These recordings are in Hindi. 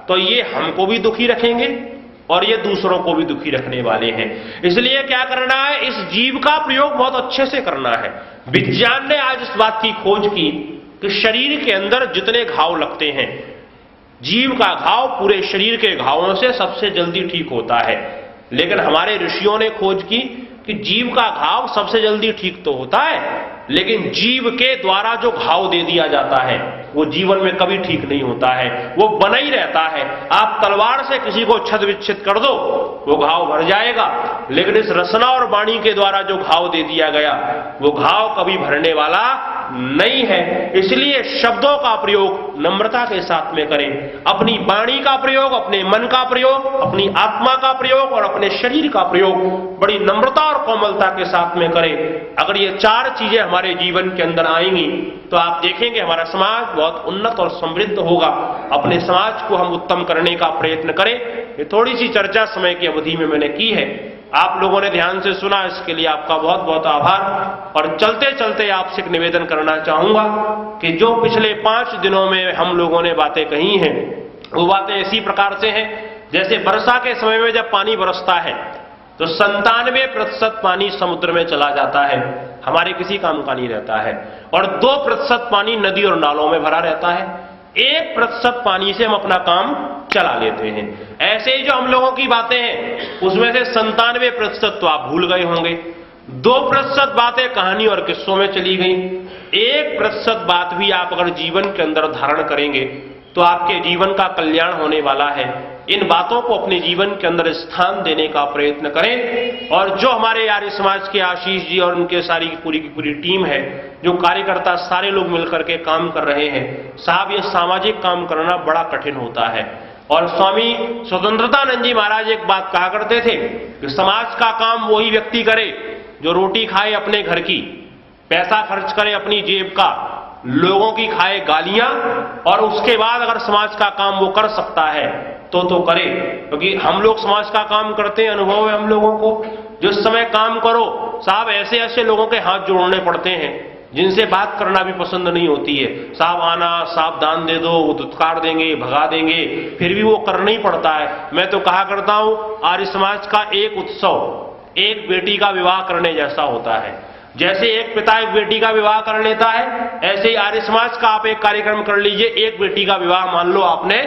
तो ये हमको भी दुखी रखेंगे और ये दूसरों को भी दुखी रखने वाले हैं। इसलिए क्या करना है, इस जीव का प्रयोग बहुत अच्छे से करना है। विज्ञान ने आज इस बात की खोज की कि शरीर के अंदर जितने घाव लगते हैं, जीव का घाव पूरे शरीर के घावों से सबसे जल्दी ठीक होता है। लेकिन हमारे ऋषियों ने खोज की कि जीव का घाव सबसे जल्दी ठीक तो होता है, लेकिन जीव के द्वारा जो घाव दे दिया जाता है वो जीवन में कभी ठीक नहीं होता है, वो बना ही रहता है। आप तलवार से किसी को छद विच्छित कर दो, वो घाव भर जाएगा, लेकिन इस रसना और वाणी के द्वारा जो घाव दे दिया गया वो घाव कभी भरने वाला नहीं है। इसलिए शब्दों का प्रयोग नम्रता के साथ में करें, अपनी वाणी का प्रयोग, अपने मन का प्रयोग, अपनी आत्मा का प्रयोग और अपने शरीर का प्रयोग बड़ी नम्रता और कोमलता के साथ में करें। अगर ये चार चीजें हमारे जीवन के अंदर आएंगी तो आप देखेंगे हमारा समाज बहुत उन्नत और समृद्ध होगा। अपने समाज को हम उत्तम करने का प्रयत्न करें। ये थोड़ी सी चर्चा समय की अवधि में मैंने की है, आप लोगों ने ध्यान से सुना, इसके लिए आपका बहुत बहुत आभार। और चलते चलते आपसे एक निवेदन करना चाहूंगा कि जो पिछले 5 दिनों में हम लोगों ने बातें कही हैं वो बातें इसी प्रकार से हैं जैसे वर्षा के समय में जब पानी बरसता है तो 97% पानी समुद्र में चला जाता है, हमारे किसी काम का नहीं रहता है, और 2% पानी नदी और नालों में भरा रहता है। 1% पानी से हम अपना काम चला लेते हैं। ऐसे ही जो हम लोगों की बातें हैं उसमें से 97% तो आप भूल गए होंगे, 2% बातें कहानी और किस्सों में चली गई, 1% बात भी आप अगर जीवन के अंदर धारण करेंगे तो आपके जीवन का कल्याण होने वाला है। इन बातों को अपने जीवन के अंदर स्थान देने का प्रयत्न करें। और जो हमारे आर्य समाज के आशीष जी और उनके सारी की पूरी टीम है, जो कार्यकर्ता सारे लोग मिलकर के काम कर रहे हैं, साहब ये सामाजिक काम करना बड़ा कठिन होता है। और स्वामी स्वतंत्रतानंद जी महाराज एक बात कहा करते थे कि समाज का काम वही व्यक्ति करे जो रोटी खाए अपने घर की, पैसा खर्च करे अपनी जेब का, लोगों की खाए गालियां, और उसके बाद अगर समाज का काम वो कर सकता है तो करे। क्योंकि हम लोग समाज का काम करते हैं, अनुभव है हम लोगों को। जिस समय काम करो साहब ऐसे ऐसे लोगों के हाथ जोड़ने पड़ते हैं जिनसे बात करना भी पसंद नहीं होती है। साहब आना, साहब दान दे दो, वो दुत्कार देंगे, भगा देंगे, फिर भी वो करना ही पड़ता है। मैं तो कहा करता हूं आर्य समाज का एक उत्सव एक बेटी का विवाह करने जैसा होता है। जैसे एक पिता एक बेटी का विवाह कर लेता है, ऐसे ही आर्य समाज का आप एक कार्यक्रम कर लीजिए, एक बेटी का विवाह मान लो आपने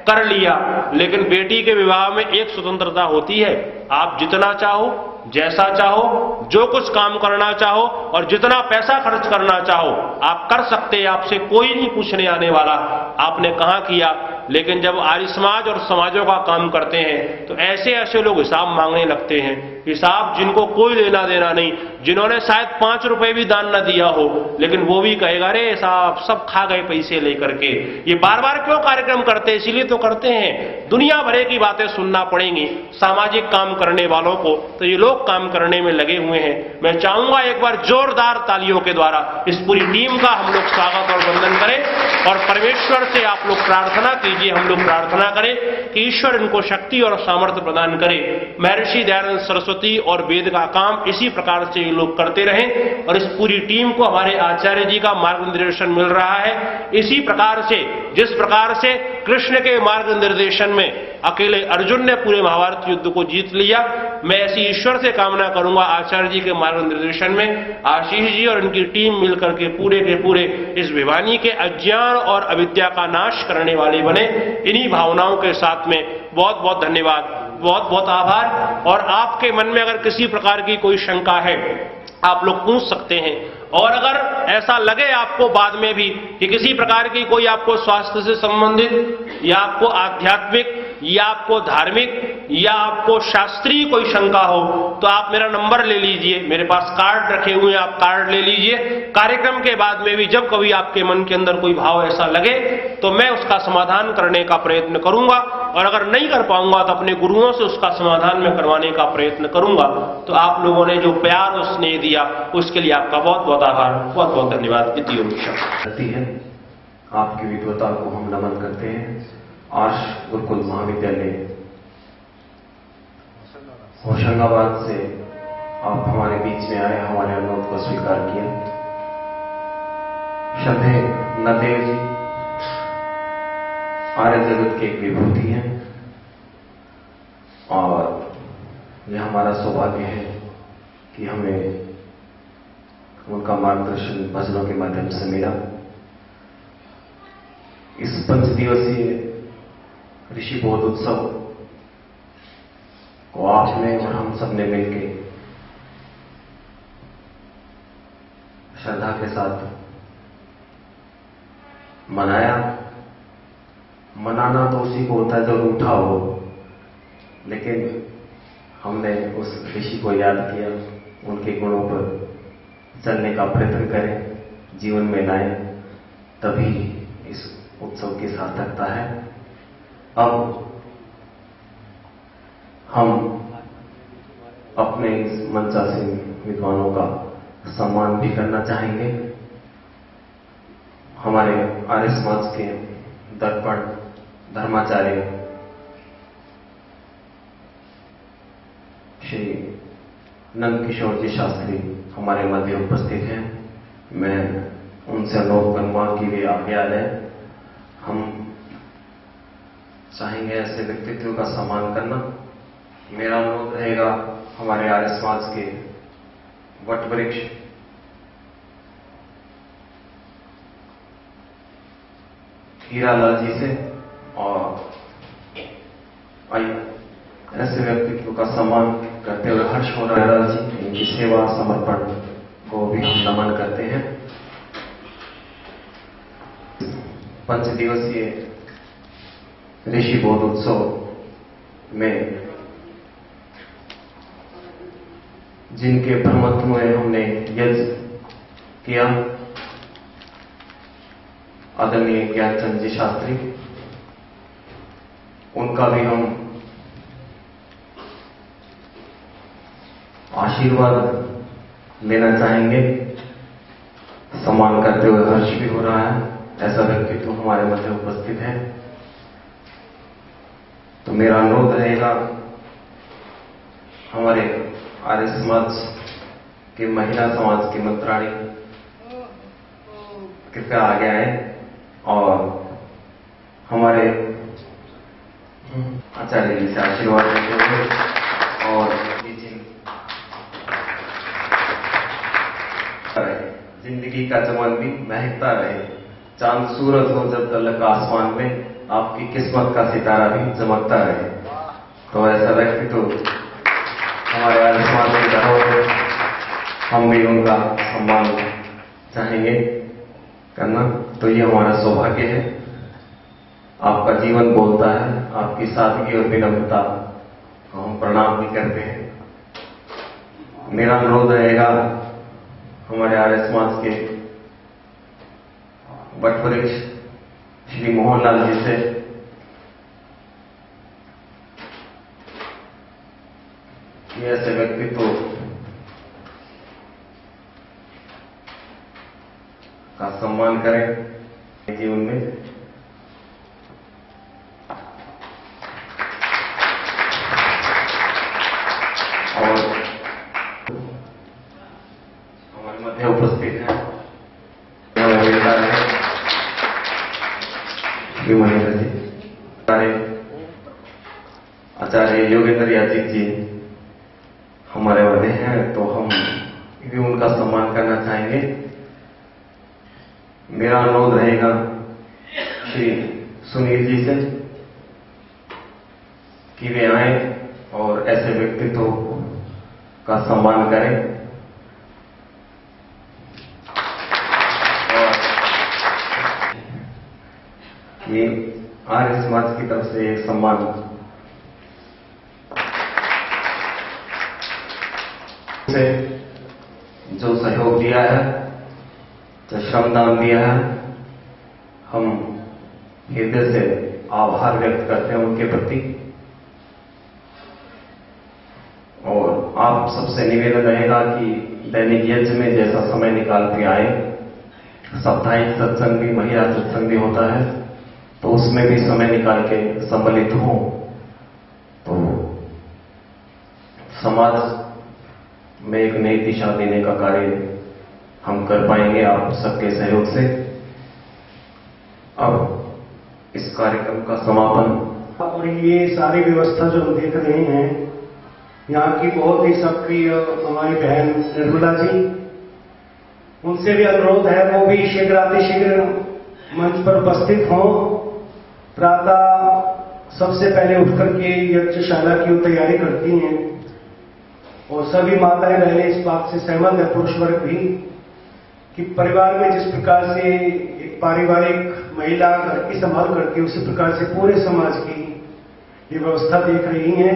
कर लिया, लेकिन बेटी के विवाह में एक स्वतंत्रता होती है, आप जितना चाहो, जैसा चाहो, जो कुछ काम करना चाहो और जितना पैसा खर्च करना चाहो आप कर सकते हैं, आपसे कोई नहीं पूछने आने वाला आपने कहां किया। लेकिन जब आर्य समाज और समाजों का काम करते हैं तो ऐसे ऐसे लोग हिसाब मांगने लगते हैं, हिसाब जिनको कोई लेना देना नहीं, जिन्होंने शायद 5 रुपए भी दान न दिया हो, लेकिन वो भी कहेगा अरे साहब सब खा गए पैसे लेकर के। ये बार बार क्यों कार्यक्रम करते हैं? इसीलिए तो करते हैं, दुनिया भर की बातें सुनना पड़ेंगी सामाजिक काम करने वालों को, तो ये लोग काम करने में लगे हुए हैं। मैं चाहूंगा एक बार जोरदार तालियों के द्वारा इस पूरी टीम का हम लोग स्वागत और वंदन करें और परमेश्वर से आप लोग प्रार्थना कीजिए, हम लोग प्रार्थना करें कि ईश्वर इनको शक्ति और सामर्थ्य प्रदान करे। महर्षि दयानंद सरस्वती और वेद का काम इसी प्रकार से ये लोग करते रहें और इस पूरी टीम को हमारे आचार्य जी का मार्गनिर्देशन मिल रहा है। इसी प्रकार से जिस प्रकार से कृष्ण के मार्गनिर्देशन में अकेले अर्जुन ने पूरे महाभारत युद्ध को जीत लिया, मैं ऐसी ईश्वर से कामना करूंगा आचार्य जी के मार्गनिर्देशन में आशीष जी और उनकी टीम मिलकर के पूरे इस भिवानी के अज्ञान और अविद्या का नाश करने वाले बने। इन्हीं भावनाओं के साथ में बहुत बहुत धन्यवाद, बहुत बहुत आभार। और आपके मन में अगर किसी प्रकार की कोई शंका है आप लोग पूछ सकते हैं, और अगर ऐसा लगे आपको बाद में भी कि किसी प्रकार की कोई आपको स्वास्थ्य से संबंधित या आपको आध्यात्मिक या आपको धार्मिक या आपको शास्त्रीय कोई शंका हो तो आप मेरा नंबर ले लीजिए, मेरे पास कार्ड रखे हुए हैं, आप कार्ड ले लीजिए। कार्यक्रम के बाद में भी जब कभी आपके मन के अंदर कोई भाव ऐसा लगे तो मैं उसका समाधान करने का प्रयत्न करूंगा, और अगर नहीं कर पाऊंगा तो अपने गुरुओं से उसका समाधान में करवाने का प्रयत्न करूंगा। तो आप लोगों ने जो प्यार और स्नेह दिया उसके लिए आपका बहुत बहुत आभार, बहुत बहुत धन्यवाद। इति ओम शांति है। आपकी विद्वता को हम नमन करते हैं। आर्ष गुरुकुल महाविद्यालय होशंगाबाद से आप हमारे बीच में आए, हमारे अनुरोध को स्वीकार किया। श्रद्धेय नंदेव जी, आर्य जगत की एक विभूति है और यह हमारा सौभाग्य है कि हमें उनका मार्गदर्शन भजनों के माध्यम से मिला। इस 5 दिवसीय ऋषि बोध उत्सव को आपने और हम सब ने मिलकर श्रद्धा के साथ मनाया। मनाना तो उसी को होता है जो रूठा हो, लेकिन हमने उस ऋषि को याद किया, उनके गुणों पर चलने का प्रयत्न करें, जीवन में लाएं, तभी इस उत्सव की सार्थकता है। अब हम अपने इस मंचासीन विद्वानों का सम्मान भी करना चाहेंगे। हमारे आर्य समाज के दर्पण धर्माचार्य श्री नंद किशोर जी शास्त्री हमारे मध्य उपस्थित हैं। मैं उनसे अनुरोध करूंगा कि वे आगे आ जाए। हम चाहेंगे ऐसे व्यक्तित्व का सम्मान करना। मेरा अनुरोध रहेगा हमारे आर्य समाज के वट वृक्ष हीरालाल जी से, और ऐसे व्यक्तित्व का सम्मान करते हुए हर्ष हीरालाल जी इनकी सेवा समर्पण को भी हम नमन करते हैं। 5 दिवसीय ऋषि बोध उत्सव में जिनके ब्रह्मत्व में हमने यज्ञ किया, आदरणीय ज्ञानचंद जी शास्त्री, उनका भी हम आशीर्वाद लेना चाहेंगे। सम्मान करते हुए हर्ष भी हो रहा है, ऐसा व्यक्तित्व हमारे मध्य उपस्थित है। तो मेरा अनुरोध रहेगा हमारे आर्य समाज के महिला समाज की मंत्राणी कृपया आगे आए और हमारे आचार्य जी से आशीर्वाद लेते हुए और जिंदगी का चमन भी महकता रहे। चांद सूरज हो जब तलक आसमान में, आपकी किस्मत का सितारा भी चमकता रहे। तो ऐसा व्यक्तित्व हमारे आर्य समाज में धरोहर, हम भी उनका सम्मान चाहेंगे करना। तो ये हमारा सौभाग्य है। आपका जीवन बोलता है, आपकी सादगी और विनम्रता को हम प्रणाम भी करते हैं। मेरा अनुरोध रहेगा हमारे आर्य समाज के वट वृक्ष श्री मोहनलाल जी से, ये ऐसे व्यक्तित्व का सम्मान करें जीवन में। और हमारे मध्य उपस्थित है महेंद्र जी, आचार्य योगेंद्र याचिक जी हमारे मध्य हैं, तो हम भी उनका सम्मान करना चाहेंगे। मेरा अनुरोध रहेगा श्री सुनील जी से कि वे आए और ऐसे व्यक्तित्व का सम्मान करें। ये आर्य समाज की तरफ से एक सम्मान से जो सहयोग दिया है, जो श्रमदान दिया है, हम हृदय से आभार व्यक्त करते हैं उनके प्रति। और आप सबसे निवेदन रहेगा कि दैनिक यज्ञ में जैसा समय निकाल के आए, साप्ताहिक सत्संग भी, महिला सत्संग भी होता है, तो उसमें भी समय निकाल के सम्मिलित हो, तो समाज में एक नई दिशा देने का कार्य हम कर पाएंगे आप सबके सहयोग से। अब इस कार्यक्रम का समापन। और ये सारी व्यवस्था जो हम देख रहे हैं, यहाँ की बहुत ही सक्रिय हमारी बहन निर्मला जी, उनसे भी अनुरोध है वो भी शीघ्रातिशीघ्र मंच पर उपस्थित हों। प्रातः सबसे पहले उठकर के यज्ञशाला की तैयारी करती हैं और सभी माताएं बहनें इस बात से सहमत है, पुरुष वर्ग भी, कि परिवार में जिस प्रकार से एक पारिवारिक महिला घर की संभाल करती है, उसी प्रकार से पूरे समाज की ये व्यवस्था देख रही हैं।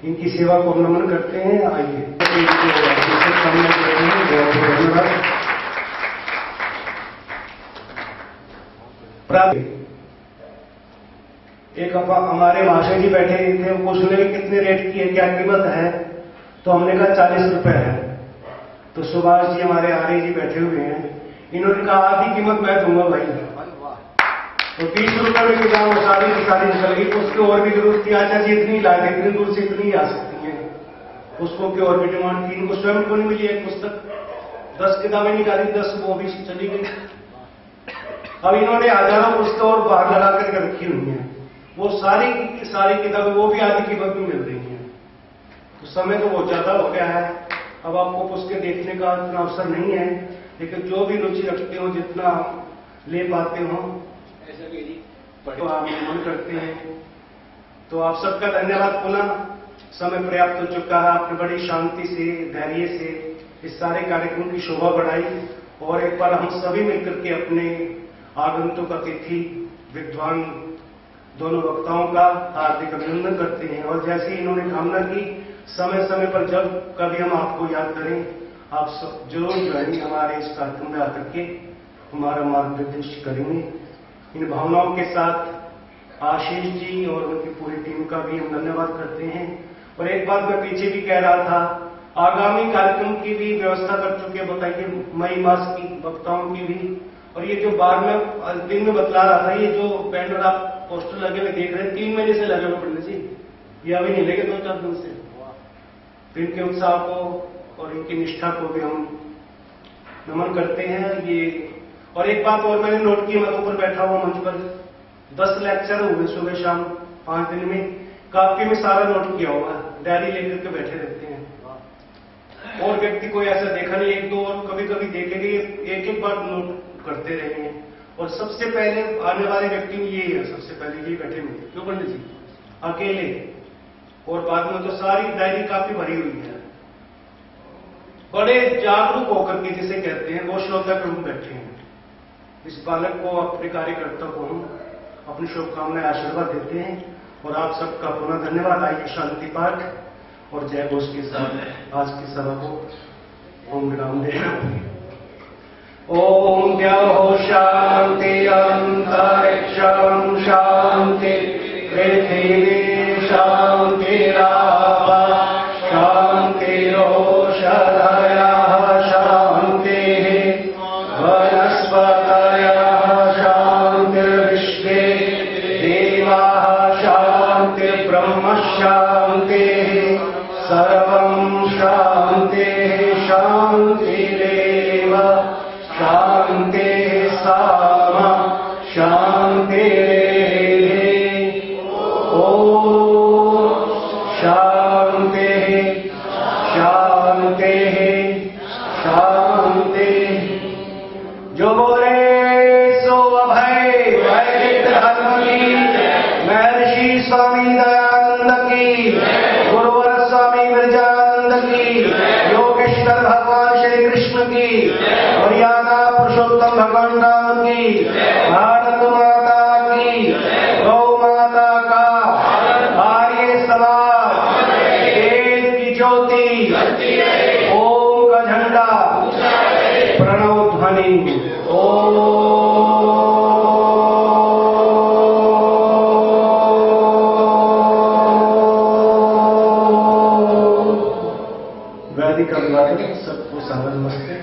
इनकी सेवा को नमन करते हैं। आइए एक हमारे महाशय जी बैठे थे, वो पूछ रहे कितने रेट की है, क्या कीमत है, तो हमने कहा 40 रुपए है। तो सुभाष जी हमारे आर्य जी बैठे हुए हैं, इन्होंने कहा आधी कीमत मैं दूंगा भाई। तो 30 रुपए में कि वो सारी की सारी निकल गई। उसकी और भी जरूरत थी, आचार्य जी इतनी लाए, इतनी दूर से इतनी आ सकती है, उसको की और भी डिमांड थी। इनको स्वयं को नहीं मिली एक पुस्तक, 10 किताबें निकाली, 10 वो भी चली गई। अब इन्होंने हजारों पुस्तक और बाहर लगा करके रखी हुई है, वो सारी किताबें वो भी आधी कीमत में मिल रही है। तो समय तो बहुत ज्यादा हो गया है, अब आपको पुस्तकें देखने का इतना अवसर नहीं है, लेकिन जो भी रुचि रखते हो, जितना ले पाते हो तो आप मन करते हैं। तो आप सबका धन्यवाद। पुनः समय पर्याप्त हो चुका है, आपने बड़ी शांति से, धैर्य से इस सारे कार्यक्रम की शोभा बढ़ाई। और एक बार हम सभी मिलकर के अपने आगंतुक अतिथि विद्वान दोनों वक्ताओं का हार्दिक अभिनंदन करते हैं। और जैसे इन्होंने कामना की, समय समय पर जब कभी हम आपको याद करें, आप सब जरूर जो है हमारे इस कार्यक्रम में आकर के हमारा मार्गदर्शन करेंगे। इन भावनाओं के साथ आशीष जी और उनकी पूरी टीम का भी हम धन्यवाद करते हैं। और एक बात मैं पीछे भी कह रहा था, आगामी कार्यक्रम की भी व्यवस्था कर चुके हैं, बताइए मई मास की वक्ताओं की भी। और ये जो बार में दिन में बतला रहा था, ये जो बैनर आप पोस्टर लगे हुए देख रहे हैं, 3 महीने से लगे हुए पंडित जी, ये अभी नहीं लगे 2-4 दिन से। तो इनके उत्साह को और इनकी निष्ठा को भी हम नमन करते हैं। ये और एक बात और मैंने नोट की, मैं ऊपर बैठा हुआ मंच पर 10 लेक्चर हुए सुबह शाम 5 दिन में, काफी में सारा नोट किया हुआ है, डायरी लेकर के बैठे रहते हैं। और व्यक्ति कोई ऐसा देखा नहीं, 1-2 और कभी कभी देखेंगे, एक बार नोट करते रहे हैं। और सबसे पहले आने वाले व्यक्ति ये है, सबसे पहले ये बैठे हुए, क्यों पंडित जी, अकेले। और बाद में तो सारी डायरी काफी भरी हुई है, बड़े जागरूक होकर के जिसे कहते हैं वो श्रोता के रूप बैठे हैं। इस बालक को, अपने कार्यकर्ता को हम अपनी शुभकामनाएं आशीर्वाद देते हैं। और आप सबका पुनः धन्यवाद। आइए शांति पाठ और जय घोष के साथ आज की सभा को ओम विराम दे। ओम द्यौः शांति अंतरिक्षं शांति पृथिवी शांतिराप शांतिरोषधयः शांतिः वनस्पतयः शांतिर्विश्वे देवाः शांतिर्ब्रह्म शांतिः सर्वं शांतिः शांतिरेव शांतिः सामा शांतिरेव। ओम शांतिः शांतिः शांतिः। जो बोले सो अभय वैदिक धर्म की, महर्षि स्वामी दयानंद की, गुरुवर स्वामी मिर्जानंद की, योगेश्वर भगवान श्री कृष्ण की, मर्यादा पुरुषोत्तम भगवान राम की, भारत माता की, गौ माता का, आर्य समाज, वेद की ज्योति, ओम का झंडा, प्रणव ध्वनि, ओम। वैदिक अभिवादन सबको सादर नमस्ते।